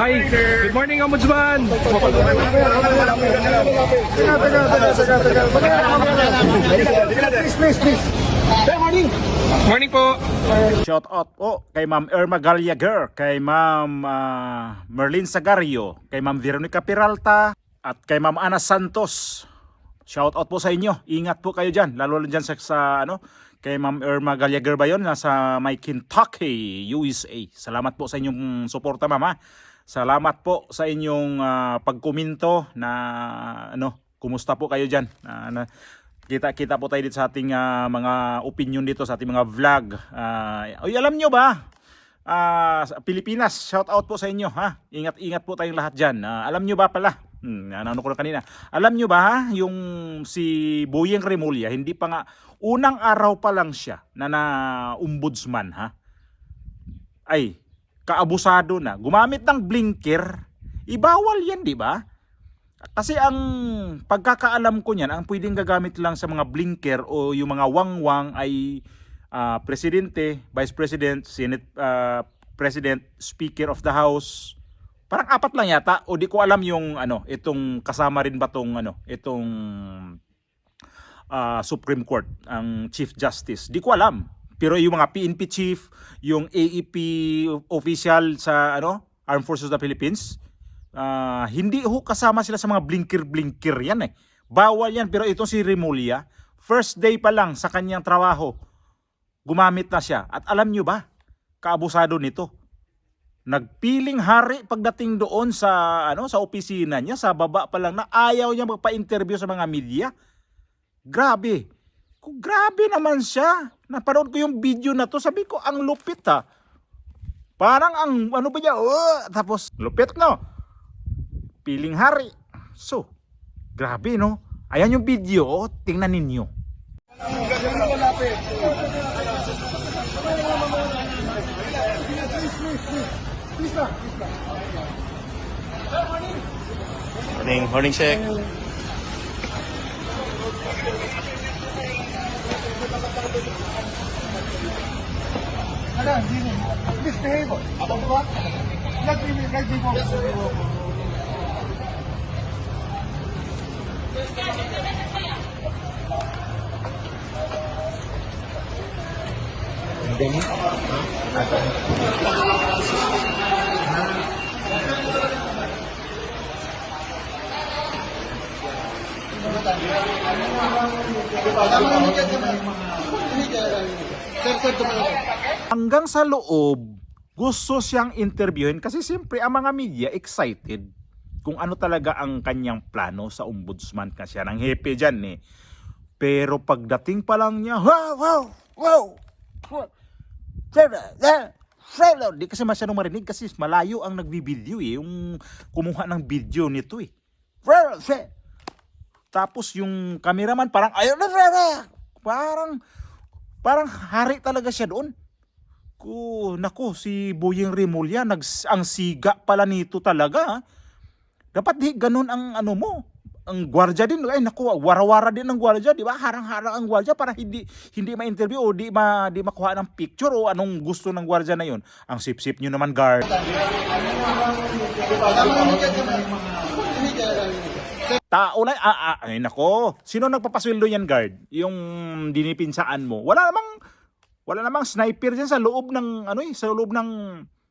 Hi, good morning Ombudsman. Please. Good morning. Morning po. Shout out po kay Ma'am Irma Gallagher, kay Ma'am Merlin Sagario, kay Ma'am Veronica Peralta, at kay Ma'am Ana Santos. Shout out po sa inyo. Ingat po kayo dyan. Lalo dyan sa kay Ma'am Irma Gallagher ba yun? Nasa may Kentucky, USA. Salamat po sa inyong suporta, Ma'am. Salamat po sa inyong pagkomento na kumusta po kayo dyan. Kita po tayo dito sa ating mga opinion dito sa ating mga vlog. Alam nyo ba? Pilipinas, shout out po sa inyo, ha. Ingat po tayong lahat diyan. Alam nyo ba pala? Ano ko na kanina. Alam nyo ba yung si Boyeng Remulla, hindi pa nga unang araw pa lang siya na ombudsman, ha. Ay, kaabusado na. Gumamit ng blinker. Ibawal yan, di ba? Kasi ang pagkakaalam ko niyan, ang pwedeng gagamit lang sa mga blinker o yung mga wangwang ay presidente, vice president, senate president, speaker of the house. Parang 4 lang yata, o di ko alam yung itong kasama rin ba itong Supreme Court, ang Chief Justice. Di ko alam. Pero yung mga PNP chief, yung AEP official sa Armed Forces of the Philippines, hindi kasama sila sa mga blinker yan eh. Bawal yan. Pero ito si Remulla, first day pa lang sa kanyang trabaho, gumamit na siya. At alam nyo ba, kaabusado nito. Nagpiling hari pagdating doon sa opisina niya, sa baba pa lang na ayaw niya magpa-interview sa mga media. Grabe. Grabe naman siya. Napanood ko yung video na to, sabi ko ang lupit ha. Parang ang ba niya, tapos lupit no. Piling hari. So, grabe no. Ayan yung video, tingnan ninyo. Morning, Shek. Misbehave. Let me go. Hanggang sa loob, gusto siyang interviewin kasi siyempre ang mga media excited kung ano talaga ang kanyang plano sa ombudsman, kasi siya ng hepe dyan eh. Pero pagdating pa lang niya, wow, di kasi masyadong marinig kasi malayo ang nagbibideo eh, yung kumuha ng video nito eh. Tapos yung cameraman parang parang hari talaga siya doon. Naku, si Boyeng Remulla, ang siga pala nito talaga, ha? Dapat di ganun ang ang gwardiya din. Ay naku, warawara din ang gwardiya, di ba? Harang-harang ang gwardiya para hindi ma-interview o di makuha ng picture o anong gusto ng gwardiya na yun. Ang sip-sip nyo naman, guard. Tao na, ay nako. Sino nagpapasweldo yan, guard? Yung dinipinsaan mo. Wala namang sniper diyan sa loob ng sa loob ng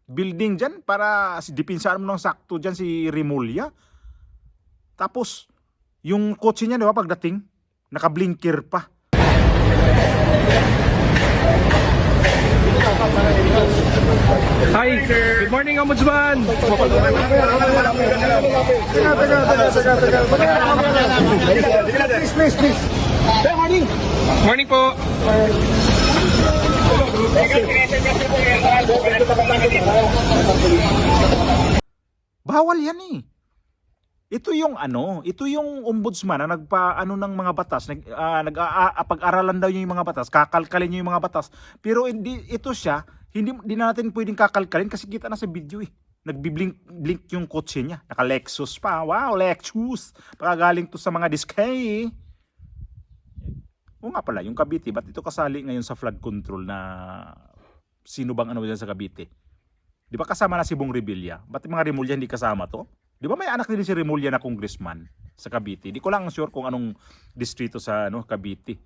building diyan para dipinsaan mo ng sakto diyan si Remulla. Tapos yung kotse niya, di ba, pagdating naka-blinker pa. Hi, good morning Ombudsman. Please. Good morning. Morning po. Bawal yan eh. Ito yung ombudsman na ng mga batas, pag-aralan daw niya yung mga batas, kakalkalin niya yung mga batas. Pero hindi na natin pwedeng kakalkalin kasi kita na sa video eh. Nagbi-blink yung kotse niya. Naka-Lexus pa. Wow, Lexus. Pagagaling to sa mga diskay. O nga pala, yung Cavite, ba't ito kasali ngayon sa flood control na sino bang dyan sa Cavite? Di ba kasama na si Bong Revilla? Ba't yung mga Remulla hindi kasama to? Di ba may anak din si Remulla na congressman sa Cavite? Di ko lang sure kung anong distrito sa Cavite.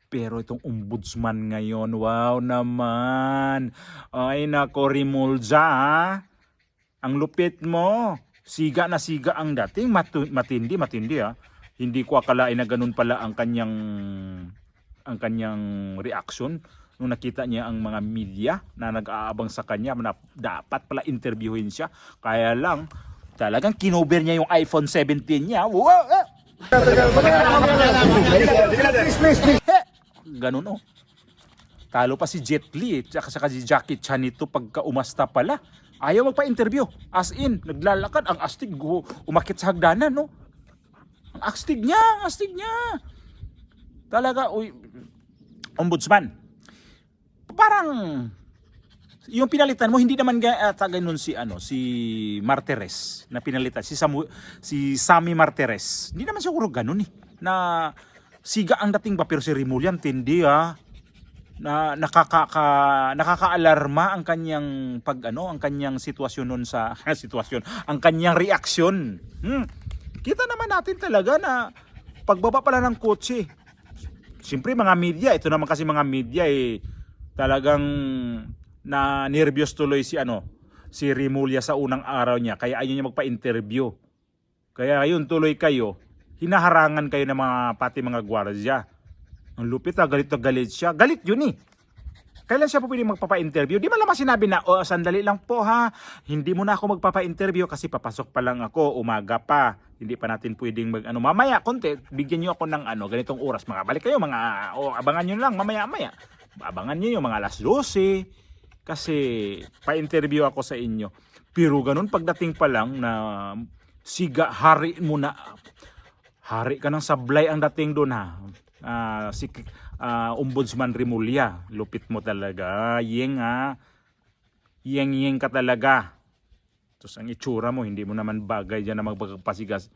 Pero itong ombudsman ngayon, wow naman. Ay nako, Remulla, ha? Ang lupit mo. Siga na siga ang dating. Matindi ha. Hindi ko akalain na ganun pala ang kanyang reaction nung nakita niya ang mga media na nag-aabang sa kanya na dapat pala interviewin siya. Kaya lang, talagang kinover niya yung iPhone 17 niya. Wow! Ganun oh. Talo pa si Jet Li at saka si Jackie Chan ito pagka umasta pala. Ayaw magpa-interview. As in, naglalakad. Ang astig, umakit sa hagdanan, no? Ang astig niya. Talaga, uy, ombudsman. Parang, yung pinalitan mo, hindi naman ganun si Martires na pinalitan. Si Sammy Martires. Hindi naman siguro ganun eh. Na siga ang dating ba, pero si Remulla, tindi ah. Na nakakaalarma ang kanyang ang kanyang sitwasyon nun sa ang kanyang reaksyon. Kita naman natin talaga na pagbaba pala ng kotse. Siyempre mga media, ito naman kasi mga media talagang na nervyos tuloy si Remulla sa unang araw niya kaya ayaw niya magpa-interview. Kaya ayun tuloy kayo, hinaharangan kayo ng pati mga gwardiya. Ang lupit galit na galit siya. Galit yun eh. Kailan siya po pwede magpapa-interview? Di ba naman sinabi na, sandali lang po ha. Hindi mo na ako magpapa-interview kasi papasok pa lang ako, umaga pa. Hindi pa natin pwedeng mamaya konti, bigyan niyo ako ng ganitong oras. Balik kayo abangan niyo lang mamaya. Abangan niyo yung mga alas 12 kasi pa-interview ako sa inyo. Pero ganun pagdating pa lang na siga, hari mo na. Hari ka ng sablay ang dating doon ha. Si Ombudsman Remulla, lupit mo talaga. Yeng ka talaga. Tapos ang itsura mo, hindi mo naman bagay dyan na magpasigas.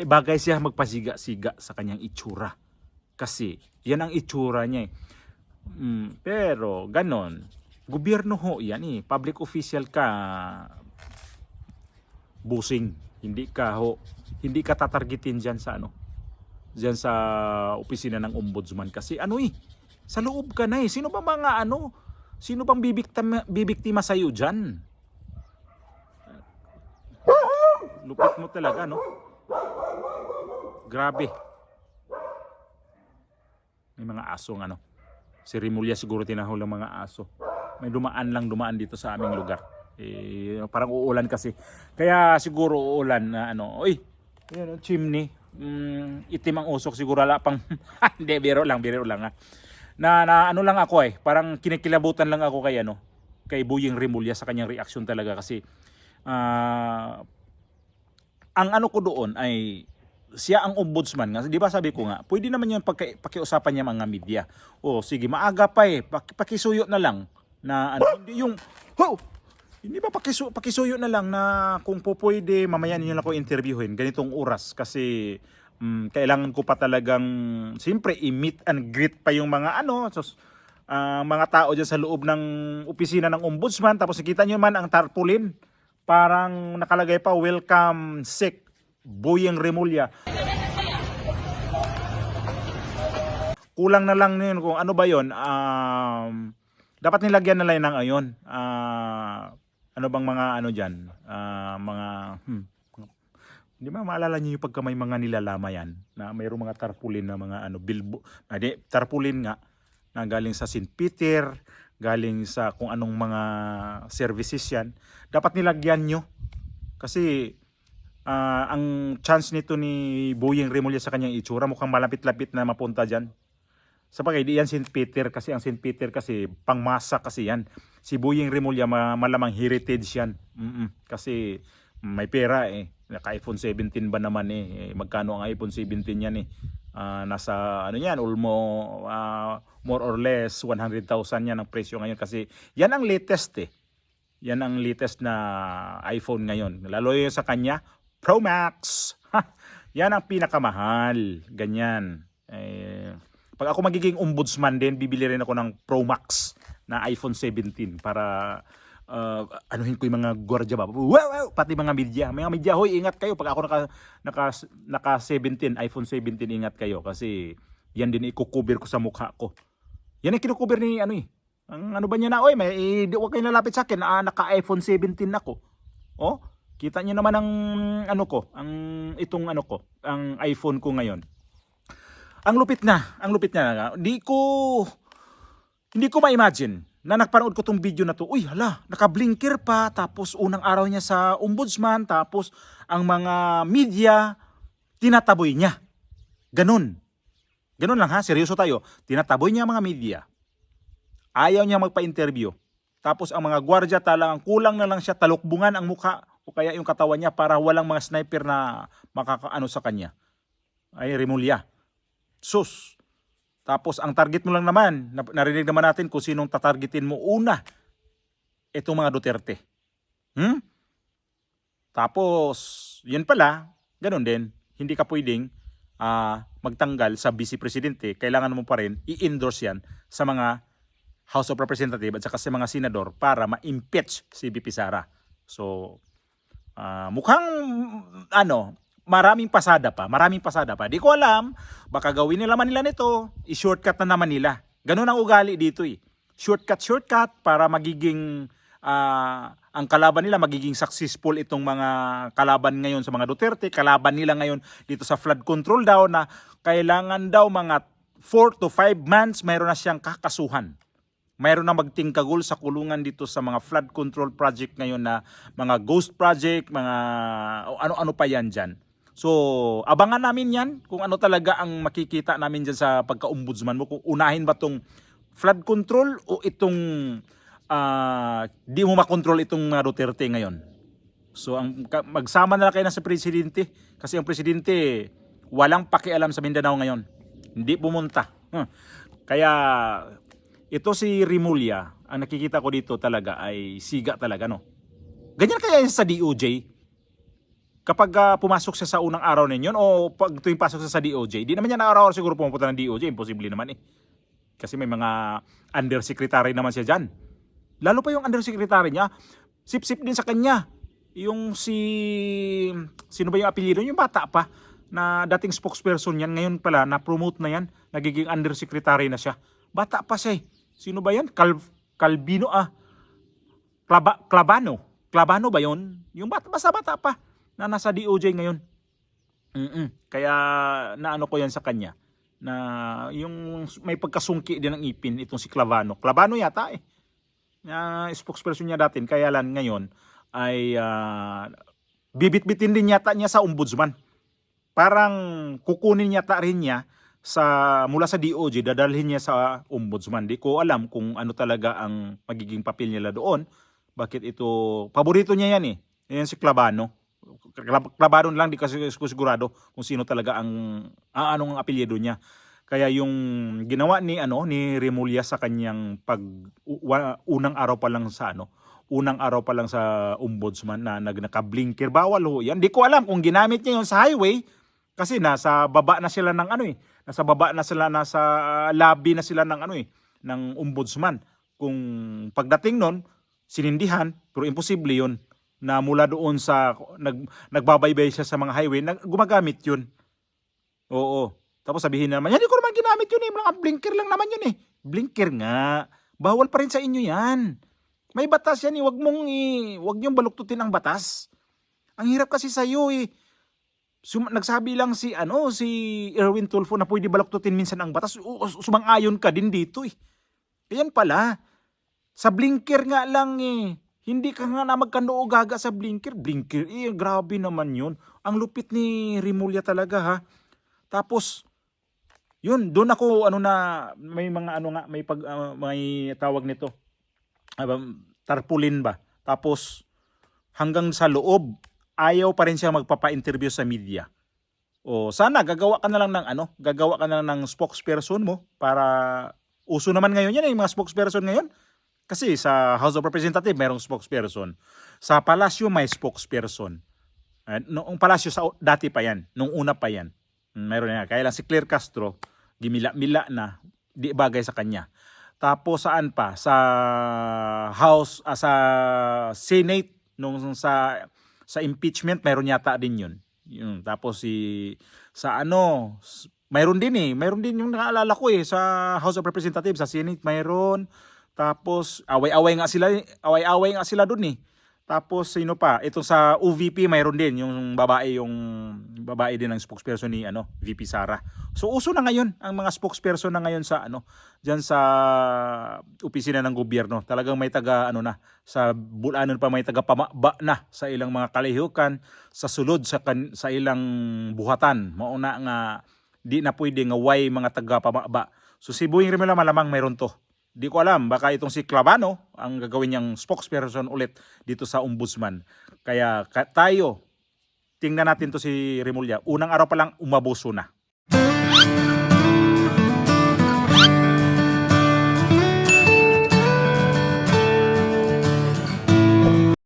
Bagay siya magpasiga-siga sa kanyang itsura. Kasi yan ang itsura niya eh. Pero ganon, gobyerno ho yan eh. Public official ka, busing. Hindi ka tatargetin dyan sa diyan sa opisina ng ombudsman kasi sa loob ka na eh. Sino ba mga sino bang bibiktima sa iyo diyan? Lupit mo talaga Grabe. May mga asong si Remulla siguro tinahol ng mga aso. May dumaan dito sa aming lugar. Parang uulan kasi. Kaya siguro uulan na chimney. Itim ang usok siguro pang hindi, biro lang ha. Na lang ako parang kinikilabutan lang ako kay Boyeng Remulla sa kanyang reaksyon talaga kasi ang ko doon ay siya ang ombudsman nga, di ba sabi ko nga pwede naman yung pakiusapan niya mga media. Sige, maaga pa pakisuyo na lang na hindi yung hindi ba pakisuyo na lang na kung pwede mamaya niyo lang ako interviewin ganitong oras kasi kailangan ko pa talagang siyempre i-meet and greet pa yung mga mga tao dyan sa loob ng opisina ng ombudsman. Tapos nakita nyo man ang tarpaulin, parang nakalagay pa welcome Sec Boyeng Remulla. Kulang na lang yun kung ano ba yun. Dapat nilagyan na lang ng ano bang mga dyan? Hindi ba maalala niyo yung pagka may mga nilalama yan na mayroong mga tarpaulin na mga tarpaulin nga na galing sa St. Peter, galing sa kung anong mga services yan. Dapat nilagyan nyo kasi ang chance nito ni Boyeng Remulla sa kanyang itsura mukhang malapit-lapit na mapunta dyan. Sabagay, di yan St. Peter kasi ang St. Peter kasi pangmasa kasi yan. Si Boyeng Remulla malamang heritage yan. Kasi may pera Naka-iPhone 17 ba naman magkano ang iPhone 17 yan nasa yan almost more or less 100,000 yan ang presyo ngayon kasi yan ang latest Yan ang latest na iPhone ngayon. Lalo yung sa kanya Pro Max. Yan ang pinakamahal. Ganyan. Pag ako magiging ombudsman din, bibili rin ako ng Pro Max na iPhone 17 para anuhin ko yung mga gwardiya ba. Wow, pati mga media. Mga media, hoy, ingat kayo. Pag ako naka 17, iPhone 17, ingat kayo. Kasi yan din ikukuber ko sa mukha ko. Yan ang kinukuber ni ano eh. Ang ano ba niya na, oy, huwag kayo nalapit sa akin. Naka iPhone 17 ako. Oh, kita niyo naman ang ano ko, ang iPhone ko ngayon. Ang lupit na. Hindi ko ma-imagine na nakapanood ko tong video na to. Uy, hala, naka-blinker pa. Tapos unang araw niya sa ombudsman. Tapos ang mga media, tinataboy niya. Ganun lang ha, seryoso tayo. Tinataboy niya ang mga media. Ayaw niya magpa-interview. Tapos ang mga gwardya talagang kulang na lang siya talukbungan ang mukha o kaya yung katawan niya para walang mga sniper na makakaano sa kanya. Ay, Remulla. Sus. Tapos ang target mo lang naman, narinig naman natin kung sinong tatargetin mo una. Itong mga Duterte. Tapos, yun pala, ganun din. Hindi ka pwedeng magtanggal sa vice presidente. Kailangan mo pa rin i-endorse yan sa mga House of Representatives at saka sa mga senador para ma-impeach si VP Sara. So, mukhang maraming pasada pa. Di ko alam, baka gawin nila man nila nito, i-shortcut na naman nila. Ganun ang ugali dito eh. Shortcut para magiging ang kalaban nila magiging successful itong mga kalaban ngayon sa mga Duterte. Kalaban nila ngayon dito sa flood control daw na kailangan daw mga 4 to 5 months mayroon na siyang kakasuhan. Mayroon na magtingkagul sa kulungan dito sa mga flood control project ngayon na mga ghost project, mga ano-ano pa yan dyan. So, abangan namin yan kung ano talaga ang makikita namin dyan sa pagka-ombudsman mo. Kung unahin ba itong flood control o itong di mo makontrol itong Duterte ngayon. So, magsama na lang kayo na sa presidente kasi ang presidente walang pakialam sa Mindanao ngayon. Hindi pumunta. Kaya ito si Remulla, ang nakikita ko dito talaga ay siga talaga, no? Ganyan kaya sa DOJ? Kapag pumasok siya sa unang araw ninyon o pag tuwing pasok siya sa DOJ, di naman niya na araw-araw siguro pumunta ng DOJ, imposible naman eh. Kasi may mga undersecretary naman siya dyan. Lalo pa yung undersecretary niya, sip-sip din sa kanya. Yung sino ba yung apelyido? Yung bata pa, na dating spokesperson yan, ngayon pala na-promote na yan, nagiging undersecretary na siya. Bata pa siya eh. Sino ba yan? Calvino Clavano ba yun? Yung bata pa na nasa DOJ ngayon. Kaya naano ko yan sa kanya na yung may pagkasungki din ng ipin itong si Clavano. Clavano yata eh. Spokesperson niya dati, kaya lang ngayon ay bibit-bitin din yata niya sa ombudsman. Parang kukunin yata rin niya mula sa DOJ, dadalhin niya sa ombudsman. Di ko alam kung ano talaga ang magiging papel nila doon. Bakit ito, paborito niya yan eh. Yan si Clavano. Clavano lang, di kasi sigurado kung sino talaga anong apelyido niya. Kaya yung ginawa ni Remulla sa kanyang unang araw pa lang sa ombudsman na naka-blinker, bawal ho yan. Di ko alam kung ginamit niya yun sa highway kasi nasa baba na sila ng nasa lobby na sila ng ombudsman. Kung pagdating nun, sinindihan, pero imposible yun na mula doon sa nagbabaybay siya sa mga highway, gumagamit yun. Oo. Tapos sabihin naman, hindi ko naman ginamit yun eh. Mga blinker lang naman yun eh. Blinker nga. Bawal pa rin sa inyo yan. May batas yan eh. Huwag niyong baluktutin ang batas. Ang hirap kasi sa iyo eh. Nagsabi lang si Erwin Tulfo na pwede baluktutin minsan ang batas. Sumang-ayon ka din dito eh. Ayan pala. Sa blinker nga lang eh. Hindi ka nga na magkanoo gaga sa blinker. Blinker eh. Grabe naman yun. Ang lupit ni Remulla talaga ha. Tapos yun, doon ako may mga may tawag nito. Tarpaulin ba? Tapos hanggang sa loob, ayaw pa rin siya magpapa-interview sa media. O sana gagawa ka na lang ng spokesperson mo para uso naman ngayon yan yung mga spokesperson ngayon. Kasi sa House of Representatives mayroong spokesperson. Sa palasyo may spokesperson. Noong palasyo dati pa yan, nung una pa yan. Mayroon na. Kaya lang si Claire Castro, gimila-mila na, di bagay sa kanya. Tapos saan pa? Sa House, sa Senate, nung sa impeachment, mayroon yata din yun. Tapos sa mayroon din yung naalala ko sa House of Representatives, sa Senate mayroon. Tapos away-away nga sila dun eh. Tapos sino pa? Ito sa OVP mayroon din yung babae din ng spokesperson ni VP Sara. So uso na ngayon ang mga spokesperson na ngayon sa diyan sa opisina ng gobyerno. Talagang may taga sa bulanon pa may taga pamaba na sa ilang mga kalihukan, sa sulod sa ilang buhatan. Mauna nga di na pwede nga way mga taga pamaba. So si Boying Rimela malamang mayroon to. Di ko alam, baka itong si Clavano ang gagawin niyang spokesperson ulit dito sa ombudsman. Kaya tayo, tingnan natin to si Remulla. Unang araw pa lang umabuso na.